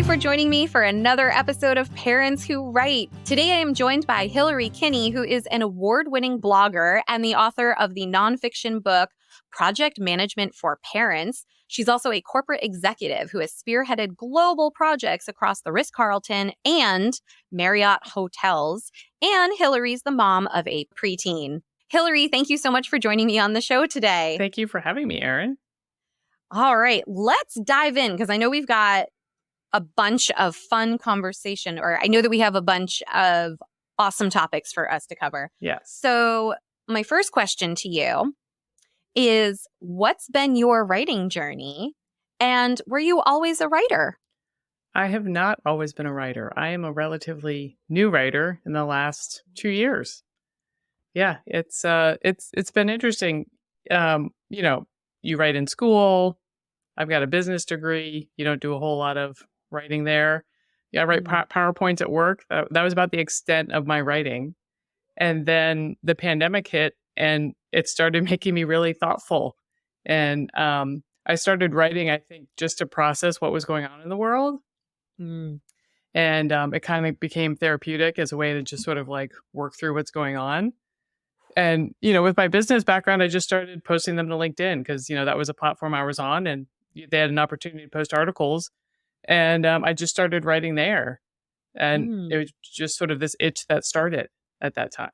for joining me for another episode of Parents Who Write. Today I am joined by Hilary Kinney, who is an award-winning blogger and the author of the nonfiction book, Project Management for Parents. She's also a corporate executive who has spearheaded global projects across the Ritz-Carlton and Marriott hotels. And Hilary's the mom of a preteen. Hilary, thank you so much for joining me on the show today. Thank you for having me, Erin. All right, let's dive in because I know we've got a bunch of fun conversation, or I know that we have a bunch of awesome topics for us to cover. Yes. So my first question to you is, what's been your writing journey? And were you always a writer? I have not always been a writer. I am a relatively new writer in the last 2 years. Yeah, it's been interesting. You write in school. I've got a business degree. You don't do a whole lot of writing there. Yeah, I write PowerPoints at work. That was about the extent of my writing. And then the pandemic hit and it started making me really thoughtful. And I started writing, I think, just to process what was going on in the world. And it kind of became therapeutic as a way to just sort of like work through what's going on. And, with my business background, I just started posting them to LinkedIn because, that was a platform I was on and they had an opportunity to post articles. And I just started writing there. And it was just sort of this itch that started at that time.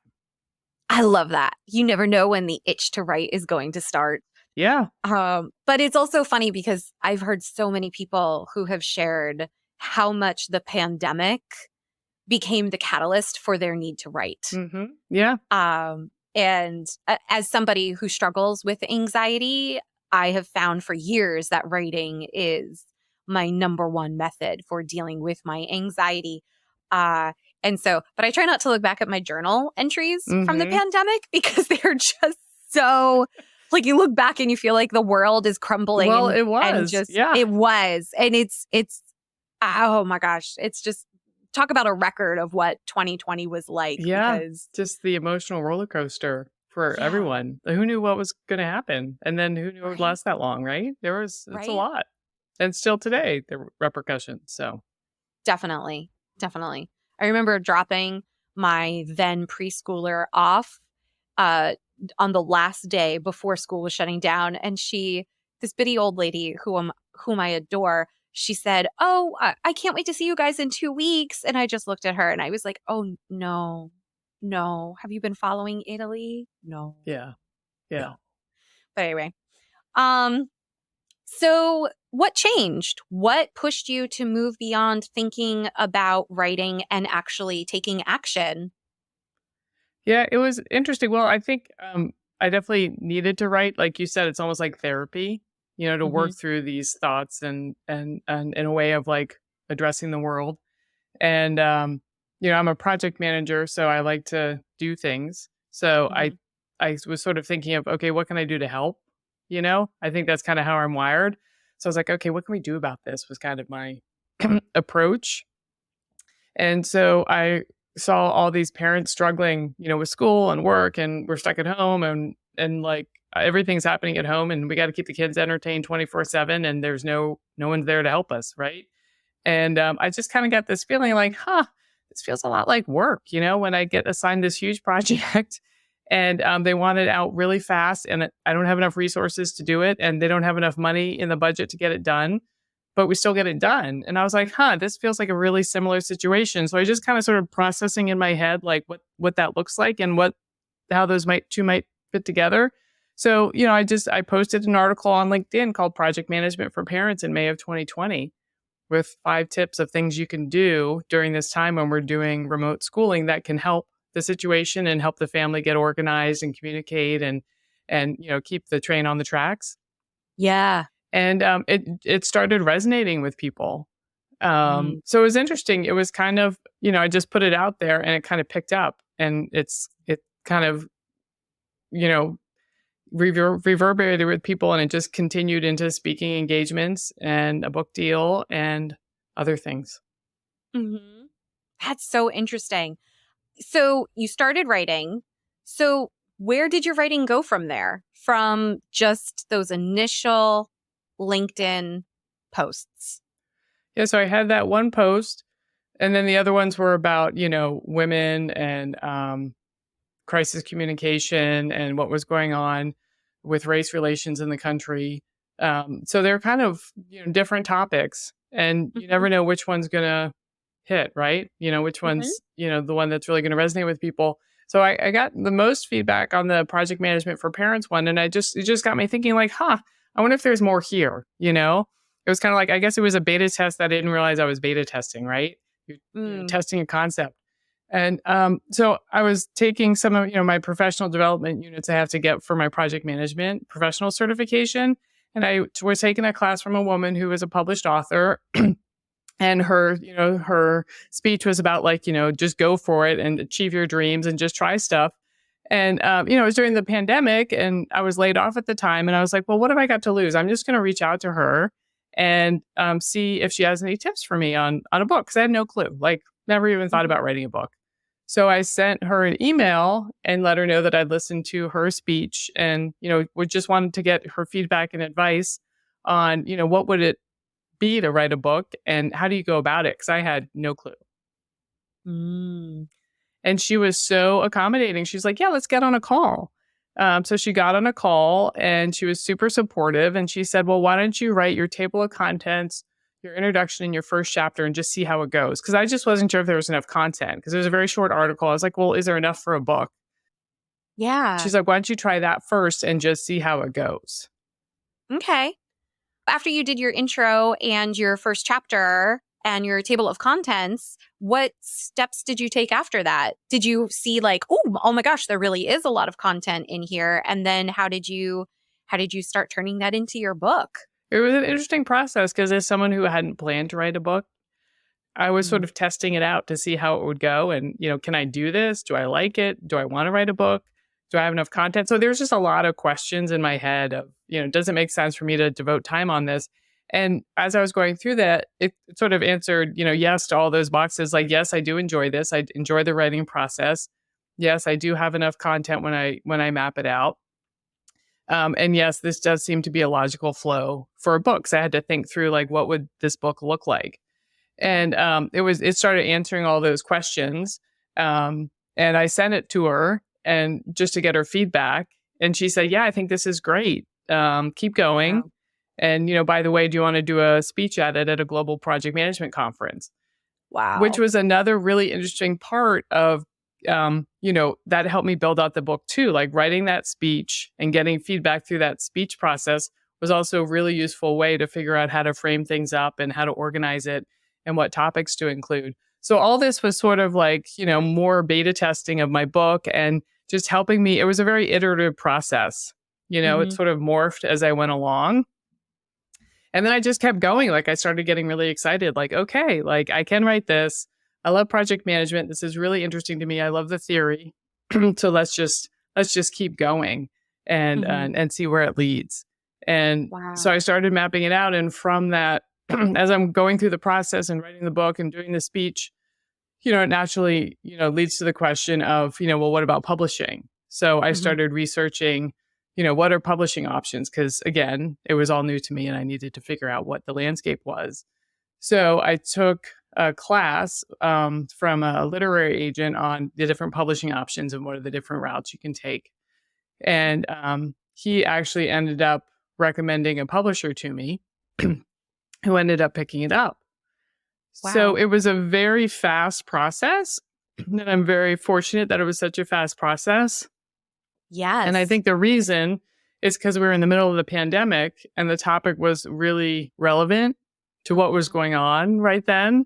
I love that. You never know when the itch to write is going to start. Yeah. But it's also funny because I've heard so many people who have shared how much the pandemic became the catalyst for their need to write. Mm-hmm. Yeah. And as somebody who struggles with anxiety, I have found for years that writing is my number one method for dealing with my anxiety. But I try not to look back at my journal entries from the pandemic because they're just so, like, you look back and you feel like the world is crumbling. Well, it was. It was. And it's, oh my gosh, it's just, talk about a record of what 2020 was like. Yeah, because just the emotional roller coaster for everyone. Who knew what was going to happen? And then who knew it would last that long, right? It's a lot. And still today, the repercussions. So Definitely. I remember dropping my then preschooler off on the last day before school was shutting down. And this bitty old lady whom I adore, she said, "Oh, I can't wait to see you guys in 2 weeks." And I just looked at her and I was like, "Oh, no. Have you been following Italy? No." Yeah. No. But anyway, so what changed? What pushed you to move beyond thinking about writing and actually taking action? Yeah, it was interesting. Well, I think I definitely needed to write. Like you said, it's almost like therapy, to work through these thoughts and in a way of like addressing the world. And, I'm a project manager, so I like to do things. So I was sort of thinking of, okay, what can I do to help? I think that's kind of how I'm wired. So I was like, okay, what can we do about this was kind of my approach. And so I saw all these parents struggling, with school and work, and we're stuck at home and like everything's happening at home and we got to keep the kids entertained 24/7 and there's no one's there to help us. Right. And I just kind of got this feeling like, this feels a lot like work, when I get assigned this huge project and they want it out really fast and I don't have enough resources to do it and they don't have enough money in the budget to get it done, but we still get it done. And I was like, this feels like a really similar situation. So I just kind of sort of processing in my head, like what that looks like and how those might fit together. So, I posted an article on LinkedIn called Project Management for Parents in May of 2020 with 5 tips of things you can do during this time when we're doing remote schooling that can help the situation and help the family get organized and communicate and keep the train on the tracks. Yeah. And it started resonating with people. So it was interesting. It was kind of, I just put it out there and it kind of picked up and it kind of, reverberated with people and it just continued into speaking engagements and a book deal and other things. Mm-hmm. That's so interesting. So you started writing. So where did your writing go from there? From just those initial LinkedIn posts? Yeah, so I had that one post, and then the other ones were about, women and crisis communication and what was going on with race relations in the country. So they're kind of, different topics, and you Mhm. never know which one's going to hit, right? Which Mhm. one's, the one that's really going to resonate with people. So I got the most feedback on the project management for parents one. And it just got me thinking like, I wonder if there's more here. It was kind of like, I guess it was a beta test that I didn't realize I was beta testing, right? Mm. Testing a concept. And so I was taking some of my professional development units I have to get for my project management professional certification, and I was taking a class from a woman who was a published author, and her speech was about like just go for it and achieve your dreams and just try stuff. And it was during the pandemic, and I was laid off at the time, and I was like, well, what have I got to lose? I'm just going to reach out to her and see if she has any tips for me on a book, because I had no clue, like never even thought Mhm. about writing a book. So I sent her an email and let her know that I'd listened to her speech, and would just wanted to get her feedback and advice on what would it be to write a book and how do you go about it, because I had no clue. Mm. And she was so accommodating. She's like, yeah, let's get on a call. So she got on a call and she was super supportive. And she said, well, why don't you write your table of contents, your introduction, and your first chapter and just see how it goes? Because I just wasn't sure if there was enough content, because it was a very short article. I was like, well, is there enough for a book? Yeah. She's like, why don't you try that first and just see how it goes? Okay. After you did your intro and your first chapter and your table of contents, what steps did you take after that? Did you see like, oh my gosh, there really is a lot of content in here? And then how did you start turning that into your book? It was an interesting process because as someone who hadn't planned to write a book, I was sort Mhm. of testing it out to see how it would go. And, can I do this? Do I like it? Do I want to write a book? Do I have enough content? So there's just a lot of questions in my head of, does it make sense for me to devote time on this? And as I was going through that, it sort of answered, yes to all those boxes. Like, yes, I do enjoy this. I enjoy the writing process. Yes, I do have enough content when I map it out. And yes, this does seem to be a logical flow for a book. So I had to think through like, what would this book look like? And it started answering all those questions. And I sent it to her and just to get her feedback. And she said, yeah, I think this is great. Keep going. Wow. And, by the way, do you want to do a speech at it at a global project management conference? Which Wow. was another really interesting part of, that helped me build out the book too. Like writing that speech and getting feedback through that speech process was also a really useful way to figure out how to frame things up and how to organize it and what topics to include. So all this was sort of like, more beta testing of my book and just helping me. It was a very iterative process. It Mhm. sort of morphed as I went along. And then I just kept going. Like I started getting really excited. Like, okay, like I can write this. I love project management. This is really interesting to me. I love the theory. So let's just keep going and, Mhm. and and see where it leads. And so Wow. I started mapping it out. And from that, as I'm going through the process and writing the book and doing the speech, it naturally, leads to the question of, well, what about publishing? So I Mhm. started researching, what are publishing options? Because again, it was all new to me and I needed to figure out what the landscape was. So I took a class from a literary agent on the different publishing options and what are the different routes you can take. And he actually ended up recommending a publisher to me who ended up picking it up. So Wow. it was a very fast process. And I'm very fortunate that it was such a fast process. And I Yes. think the reason is because we were in the middle of the pandemic and the topic was really relevant to what was Mhm. going on right then.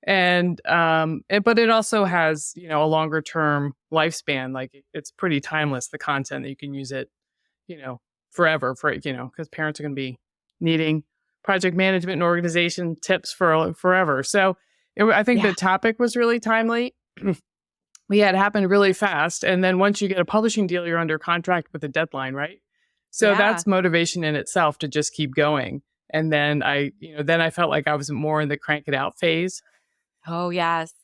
And but it also has, a longer term lifespan. Like it's pretty timeless, the content that you can use it, you know, forever for, because parents are going to be needing project management and organization tips for forever. So I think Yeah. the topic was really timely. We had happened really fast. And then once you get a publishing deal, you're under contract with a deadline, right? So Yeah. that's motivation in itself to just keep going. And then I felt like I was more in the crank it out phase Oh, yes.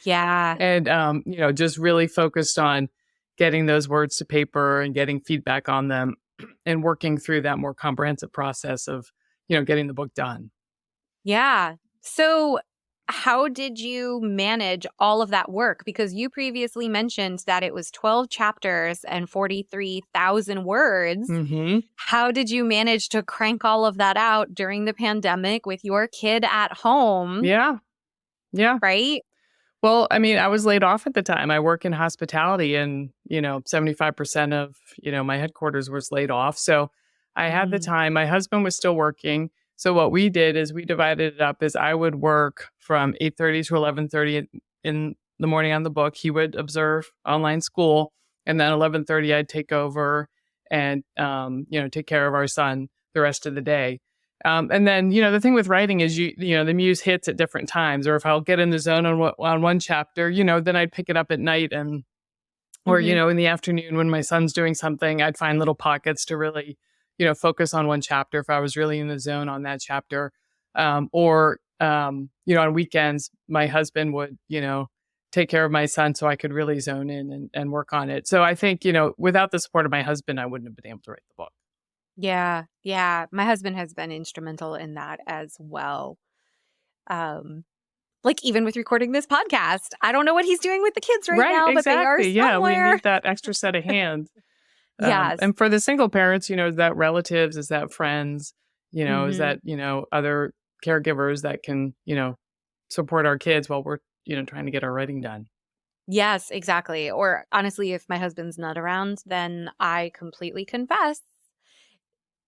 Yeah. and, just really focused on getting those words to paper and getting feedback on them and working through that more comprehensive process of, getting the book done. Yeah. So, how did you manage all of that work? Because you previously mentioned that it was 12 chapters and 43,000 words. Hmm. How did you manage to crank all of that out during the pandemic with your kid at home, Yeah. Yeah. right? Well, I mean, I was laid off at the time. I work in hospitality and, 75% of, my headquarters was laid off. So I had the Mm, time. My husband was still working. So what we did is we divided it up as I would work from 8:30 to 11:30 in the morning on the book. He would observe online school, and then 11:30 I'd take over and take care of our son the rest of the day. And then, the thing with writing is the muse hits at different times, or if I'll get in the zone on one chapter, then I'd pick it up at night or, mhm. in the afternoon when my son's doing something, I'd find little pockets to really, focus on one chapter if I was really in the zone on that chapter. On weekends, my husband would, take care of my son so I could really zone in and work on it. So I think, without the support of my husband, I wouldn't have been able to write the book. Yeah, yeah. My husband has been instrumental in that as well. Um, like even with recording this podcast, I don't know what he's doing with the kids right Right, now, but they are exactly. Yeah, we somewhere. need that extra set of hands. Yes. And for the single parents, is that relatives, is that friends, is Mhm. that, other caregivers that can, support our kids while we're, trying to get our writing done. Yes, exactly. Or honestly, if my husband's not around, then I completely confess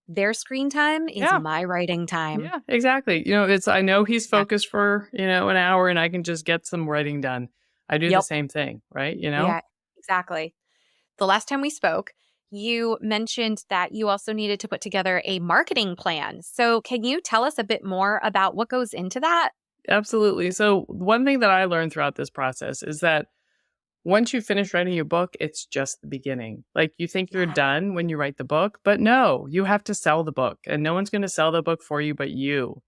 their screen time is Yeah. my writing time. Yeah, exactly. I know he's Yeah. focused for, an hour and I can just get some writing done. I do the Yep. same thing, right? Yeah, exactly. The last time we spoke, you mentioned that you also needed to put together a marketing plan. So, can you tell us a bit more about what goes into that? Absolutely. So, one thing that I learned throughout this process is that once you finish writing your book, it's just the beginning. Like you think you're Yeah. done when you write the book, but no, you have to sell the book and no one's going to sell the book for you but you.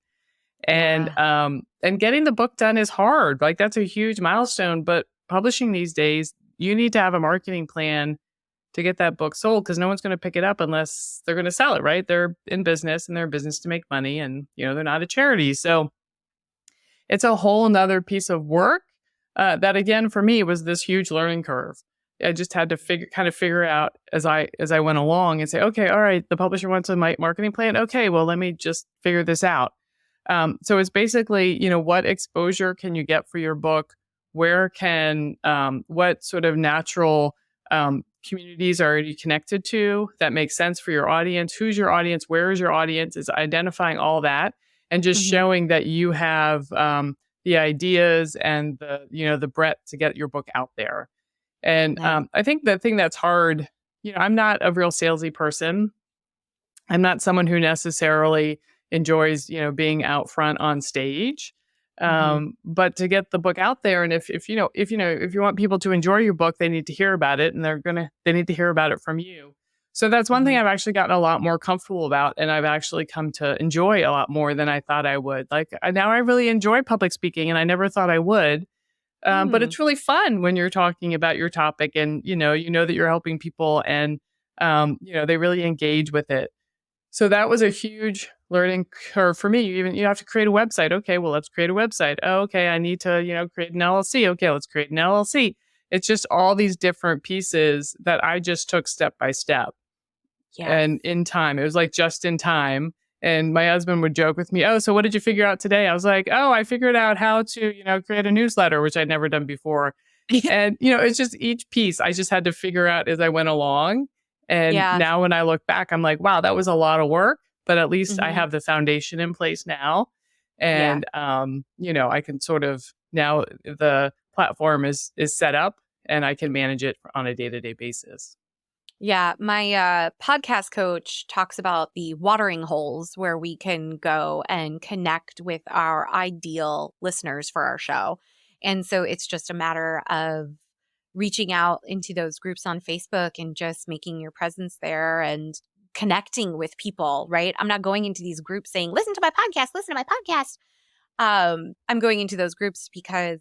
Yeah. And getting the book done is hard. Like that's a huge milestone, but publishing these days, you need to have a marketing plan to get that book sold because no one's going to pick it up unless they're going to sell it, right? They're in business and they're in business to make money and, they're not a charity. So it's a whole nother piece of work that again for me was this huge learning curve. I just had to figure out as I went along and say, okay, all right, the publisher wants a marketing plan. Okay, well, let me just figure this out. So it's basically, what exposure can you get for your book? Where can what sort of natural communities are you connected to that makes sense for your audience? Who's your audience? Where is your audience? Is identifying all that and just Hmm. showing that you have the ideas and the breadth to get your book out there. And Nice. I think the thing that's hard, I'm not a real salesy person. I'm not someone who necessarily enjoys, being out front on stage. Hmm. But to get the book out there, and if you want people to enjoy your book, they need to hear about it, and they need to hear about it from you. So that's one thing Hmm. I've actually gotten a lot more comfortable about, and I've actually come to enjoy a lot more than I thought I would. Like now, I really enjoy public speaking, and I never thought I would. But Hmm. it's really fun when you're talking about your topic, and you know that you're helping people, and they really engage with it. So that was a huge learning curve for me. Even you have to create a website. Okay, well, let's create a website. Oh, okay, I need to, create an LLC. Okay, let's create an LLC. It's just all these different pieces that I just took step by step Yes. and in time. It was like just in time. And my husband would joke with me, "Oh, so what did you figure out today?" I was like, "Oh, I figured out how to, create a newsletter, which I'd never done before." And, it's just each piece I just had to figure out as I went along. And Yeah. now when I look back, I'm like, wow, that was a lot of work, but at least I Hmm. have the foundation in place now. Yeah. And, I can sort of now the platform is set up and I can manage it on a day-to-day basis. Yeah, my podcast coach talks about the watering holes where we can go and connect with our ideal listeners for our show. And so it's just a matter of reaching out into those groups on Facebook and just making your presence there and connecting with people, right? I'm not going into these groups saying, listen to my podcast, listen to my podcast. I'm going into those groups because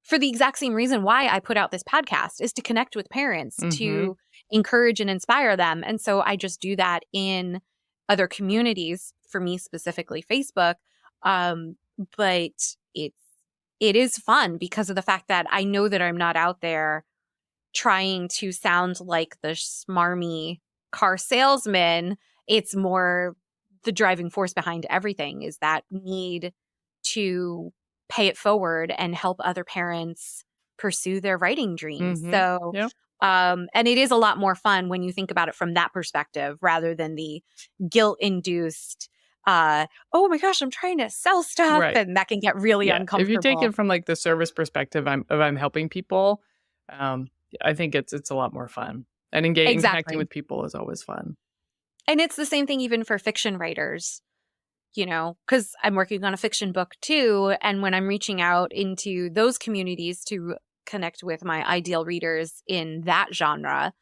for the exact same reason why I put out this podcast is to connect with parents, Mm-hmm. to encourage and inspire them. And so I just do that in other communities, for me specifically Facebook, But it is fun because of the fact that I know that I'm not out there trying to sound like the smarmy car salesman. It's more the driving force behind everything is that need to pay it forward and help other parents pursue their writing dreams. Mm-hmm. So, Yep. and it is a lot more fun when you think about it from that perspective rather than the guilt induced, oh my gosh, I'm trying to sell stuff. Right. And that can get really Yeah. If you take uncomfortable. it from like the service perspective, I'm helping people. I think it's a lot more fun, and engaging, connecting Exactly. with people is always fun. And it's the same thing even for fiction writers, because I'm working on a fiction book too. And when I'm reaching out into those communities to connect with my ideal readers in that genre,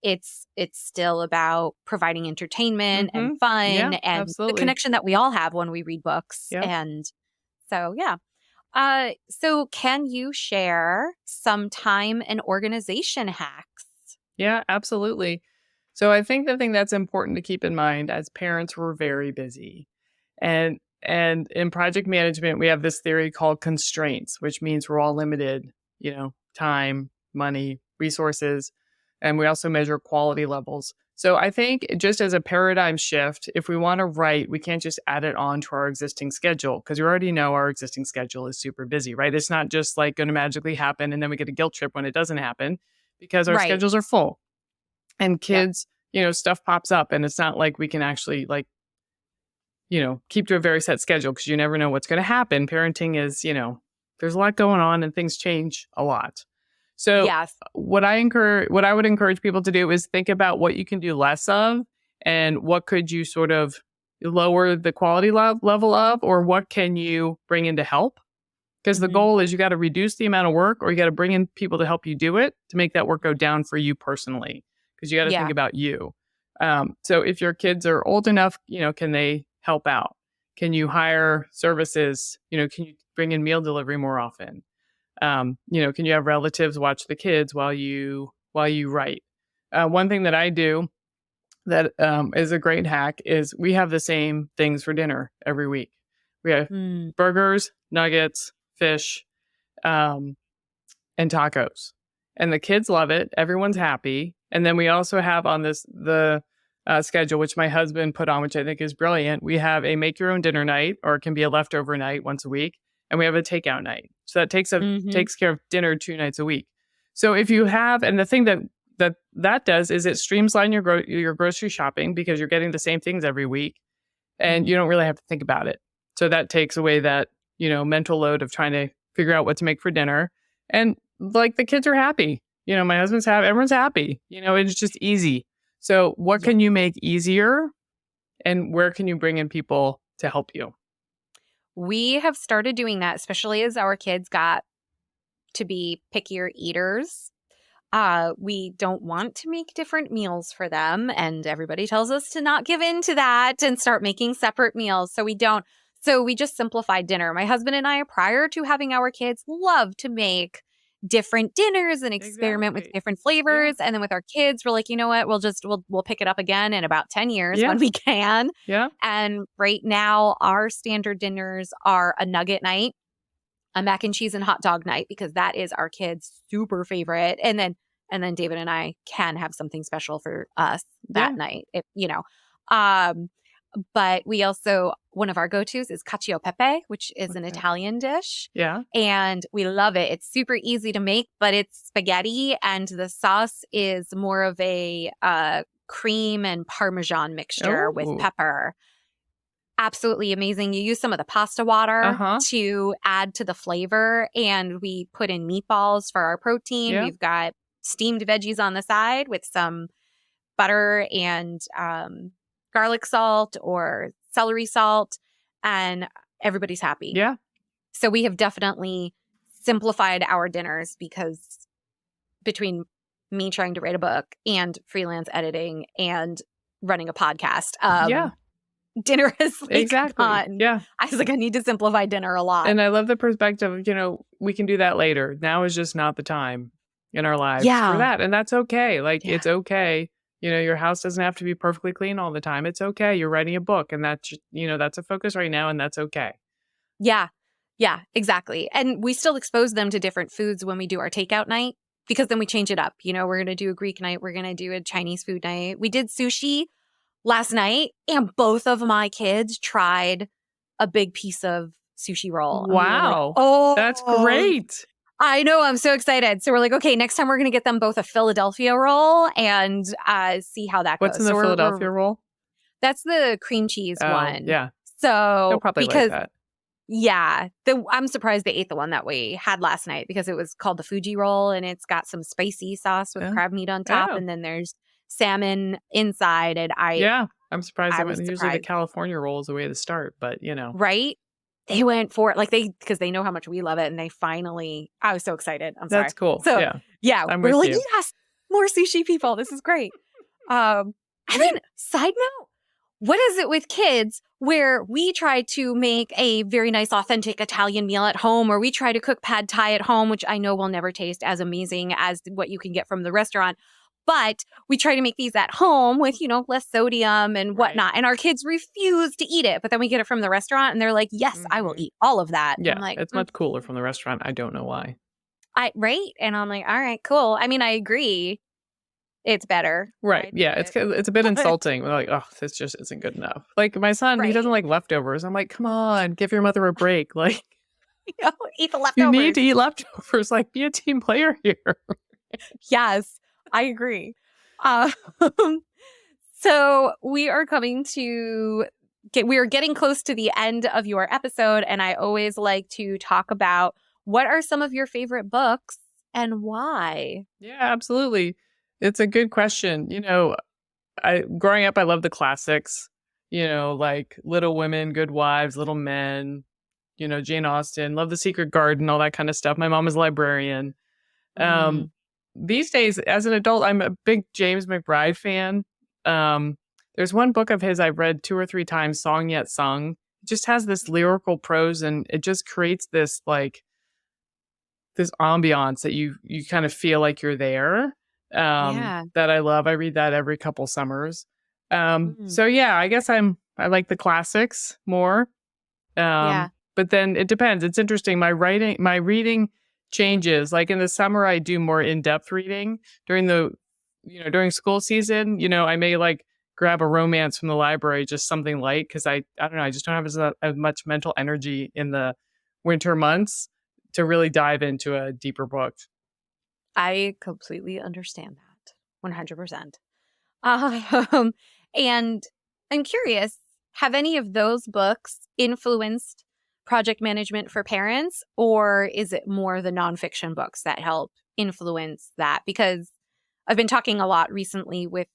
it's still about providing entertainment and Mm-hmm. fun Yeah, and the absolutely. connection that we all have when we read books. Yeah. And so, yeah. So can you share some time and organization hacks? Yeah, absolutely. So I think the thing that's important to keep in mind as parents, we're very busy. And in project management, we have this theory called constraints, which means we're all limited, time, money, resources, and we also measure quality levels. So I think just as a paradigm shift, if we want to write, we can't just add it on to our existing schedule because you already know our existing schedule is super busy, right? It's not just like going to magically happen and then we get a guilt trip when it doesn't happen because our Right. schedules are full. And Yep. kids, stuff pops up and it's not like we can actually like, keep to a very set schedule because you never know what's going to happen. Parenting is, there's a lot going on and things change a lot. So Yes. what I would encourage people to do is think about what you can do less of and what could you sort of lower the quality level of, or what can you bring in to help? Because the Mhm. goal is you got to reduce the amount of work or you got to bring in people to help you do it to make that work go down for you personally. Because you got to think Yeah. about you. So if your kids are old enough, can they help out? Can you hire services? Can you bring in meal delivery more often? Can you have relatives watch the kids while you write? One thing that I do that is a great hack is we have the same things for dinner every week. We have Mm. burgers, nuggets, fish, and tacos. And the kids love it. Everyone's happy. And then we also have on the schedule, which my husband put on, which I think is brilliant. We have a make your own dinner night, or it can be a leftover night once a week, and we have a takeout night. So that Mhm. takes care of dinner 2 nights a week. So if you have, and the thing that does is it streamlines your grocery shopping because you're getting the same things every week, and Mhm. you don't really have to think about it. So that takes away that mental load of trying to figure out what to make for dinner, and like the kids are happy. My husband's happy. Everyone's happy. It's just easy. So what Yeah. can you make easier, and where can you bring in people to help you? We have started doing that, especially as our kids got to be pickier eaters. We don't want to make different meals for them, and everybody tells us to not give in to that and start making separate meals. So we don't. So we just simplified dinner. My husband and I, prior to having our kids, love to make different dinners and experiment with Exactly. different Yeah. flavors. And then with our kids, we're like, you know what? We'll pick it up again in about 10 years Yeah. when we can. Yeah. And right now, our standard dinners are a nugget night, a mac and cheese and hot dog night, because that is our kids' super favorite. And then David and I can have something special for us Yeah. that night, Um, but we also, one of our go-tos is cacio e pepe, which is What's an that? Italian dish. Yeah. And we love it. It's super easy to make, but it's spaghetti, and the sauce is more of a cream and Parmesan mixture with Oh. pepper. Absolutely amazing. You use some of the pasta water Uh-huh. to add to the flavor, and we put in meatballs for our protein. Yeah. We've got steamed veggies on the side with some butter and garlic salt or celery salt, and everybody's happy. Yeah. So we have definitely simplified our dinners because between me trying to write a book and freelance editing and running a podcast, Yeah. dinner has Exactly. gone. Yeah. I was like, I need to simplify dinner a lot. And I love the perspective of, we can do that later. Now is just not the time in our lives for Yeah. that. And that's okay. Like, Yeah. it's okay. Your house doesn't have to be perfectly clean all the time. It's okay. You're writing a book and that's a focus right now. And that's okay. Yeah. Yeah, exactly. And we still expose them to different foods when we do our takeout night because then we change it up. We're going to do a Greek night. We're going to do a Chinese food night. We did sushi last night and both of my kids tried a big piece of sushi roll. And we were like, Wow. That's oh, great. I know. I'm so excited. So we're like, okay, next time we're going to get them both a Philadelphia roll and see how that What's goes. in the So Philadelphia roll? that's the cream cheese Oh, one. yeah. They'll So probably like because that. yeah, I'm surprised they ate the one that we had last night because it was called the Fuji roll and it's got some spicy sauce with Yeah. crab meat on top Oh. and then there's salmon inside and Yeah. I'm surprised I they was went. Usually the surprised, California roll is the way to start, but right? They went for it because they know how much we love it and I was so excited. I'm sorry. that's cool. So Yeah. yeah, I'm we're with like, you. yes, more sushi people. This is great. And then side note, what is it with kids where we try to make a very nice, authentic Italian meal at home, or we try to cook pad thai at home, which I know will never taste as amazing as what you can get from the restaurant. But we try to make these at home with, less sodium and whatnot. Right. And our kids refuse to eat it. But then we get it from the restaurant and they're like, yes, I will eat all of that. And Yeah. I'm like, It's much cooler from the restaurant. I don't know why. right. And I'm like, all right, cool. I mean, I agree. It's better. Right. I Yeah. do It's a bit it. insulting. We're like, oh, this just isn't good enough. Like my son, he Right. doesn't like leftovers. I'm like, come on, give your mother a break. Like Eat the you need leftovers. to eat leftovers. Like be a team player here. Yes, I agree. Um, so we are we are getting close to the end of your episode, and I always like to talk about what are some of your favorite books and why? Yeah, absolutely. It's a good question. I growing up, I loved the classics. Like Little Women, Good Wives, Little Men. Jane Austen. Love The Secret Garden, all that kind of stuff. My mom is a librarian. Mm, These days, as an adult, I'm a big James McBride fan. There's one book of his I've read 2 or 3 times, Song Yet Sung. It just has this lyrical prose, and it just creates this this ambiance that you kind of feel like you're there. yeah. That I love. I read that every couple summers. Mm, So yeah, I guess I like the classics more. yeah. But then it depends. It's interesting. My reading changes. Like in the summer, I do more in-depth reading. During school season, I may like grab a romance from the library, just something light, because I don't know, I just don't have as much mental energy in the winter months to really dive into a deeper book. I completely understand that. 100%. Um, and I'm curious, have any of those books influenced project management for parents, or is it more the nonfiction books that help influence that? Because I've been talking a lot recently with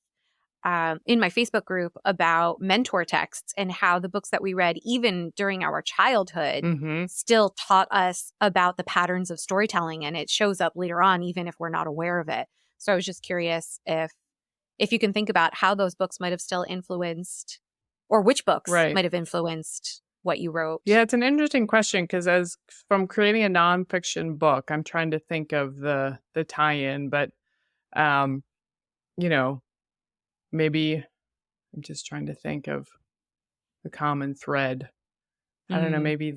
in my Facebook group about mentor texts and how the books that we read, even during our childhood, Mm-hmm. still taught us about the patterns of storytelling, and it shows up later on, even if we're not aware of it. So I was just curious if you can think about how those books might have still influenced, or which books Right. might have influenced what you wrote. Yeah, it's an interesting question because as from creating a nonfiction book, I'm trying to think of the tie-in, but um, you know, maybe I'm just trying to think of the common thread. I don't know, Mm. maybe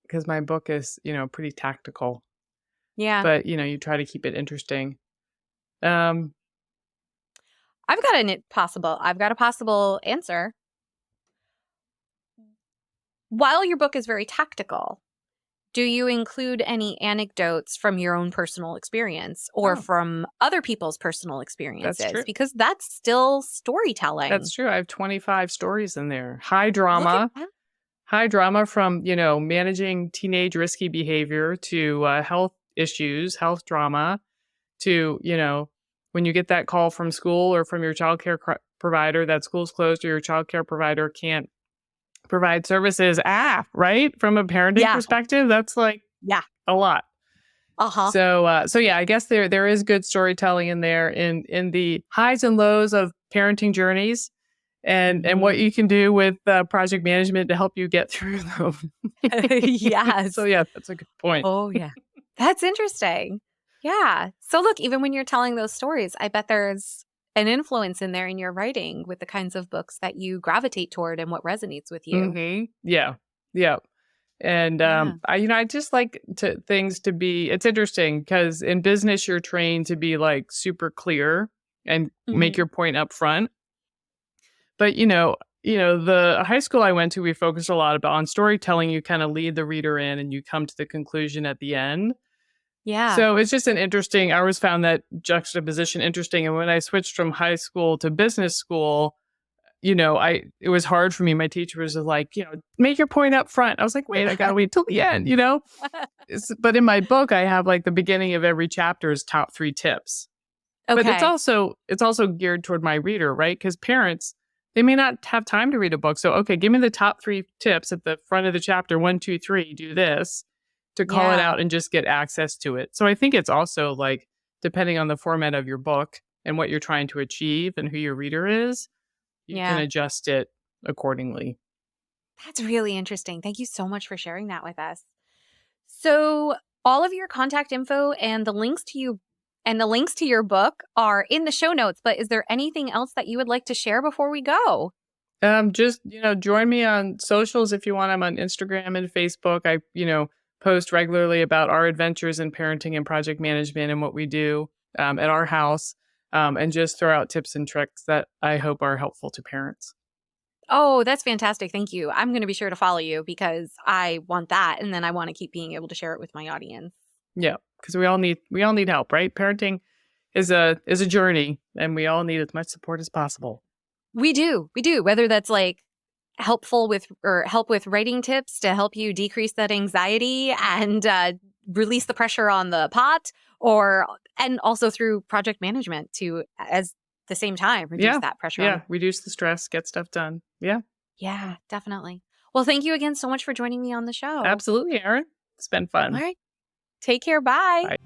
because my book is, pretty tactical, Yeah. but you try to keep it interesting. Um, I've got a possible answer. While your book is very tactical, do you include any anecdotes from your own personal experience or oh, from other people's personal that's experiences? true. Because that's still storytelling. That's true. I have 25 stories in there. Look at that. High drama from, managing teenage risky behavior to health issues, health drama to, when you get that call from school or from your childcare provider that school's closed or your childcare provider can't provide services. Right? From a parenting Yeah. perspective, that's like Yeah. a lot. Uh-huh. So yeah, I guess there is good storytelling in there in the highs and lows of parenting journeys and what Mhm. you can do with project management to help you get through them. Yes. So yeah, that's a good point. Oh, yeah. That's interesting. Yeah. So look, even when you're telling those stories, I bet there's an influence in there in your writing with the kinds of books that you gravitate toward and what resonates with you. Hmm. Yeah, Yeah. And Yeah. I just like things to be. It's interesting because in business you're trained to be like super clear and make Hmm. your point up front. But the high school I went to, we focused a lot about on storytelling. You kind of lead the reader in, and you come to the conclusion at the end. Yeah. So it's just an interesting. I always found that juxtaposition interesting. And when I switched from high school to business school, it was hard for me. My teacher was like, make your point up front. I was like, wait, I gotta wait till the end. But in my book, I have like the beginning of every chapter is top 3 tips. But Okay. it's also geared toward my reader, right? Because parents, they may not have time to read a book. So, okay, give me the top 3 tips at the front of the chapter. 1, 2, 3, do this to call it Yeah. out and just get access to it. So I think it's also like depending on the format of your book and what you're trying to achieve and who your reader is, you can Yeah. adjust it accordingly. That's really interesting. Thank you so much for sharing that with us. So, all of your contact info and the links to your book are in the show notes, but is there anything else that you would like to share before we go? Just, join me on socials if you want. I'm on Instagram and Facebook. I, post regularly about our adventures in parenting and project management and what we do at our house, and just throw out tips and tricks that I hope are helpful to parents. Oh, that's fantastic. Thank you. I'm going to be sure to follow you because I want that and then I want to keep being able to share it with my audience. Yeah, because we all need help, right? Parenting is a journey, and we all need as much support as possible. We do. We do. Whether that's like help with writing tips to help you decrease that anxiety and release the pressure on the pot, or and also through project management to as the same time reduce Yeah, that pressure on the. yeah. Reduce the stress, get stuff done. Yeah, Yeah, definitely. Well, thank you again so much for joining me on the show. absolutely, Aaron. It's been All fun. right. Take care. Bye. Bye.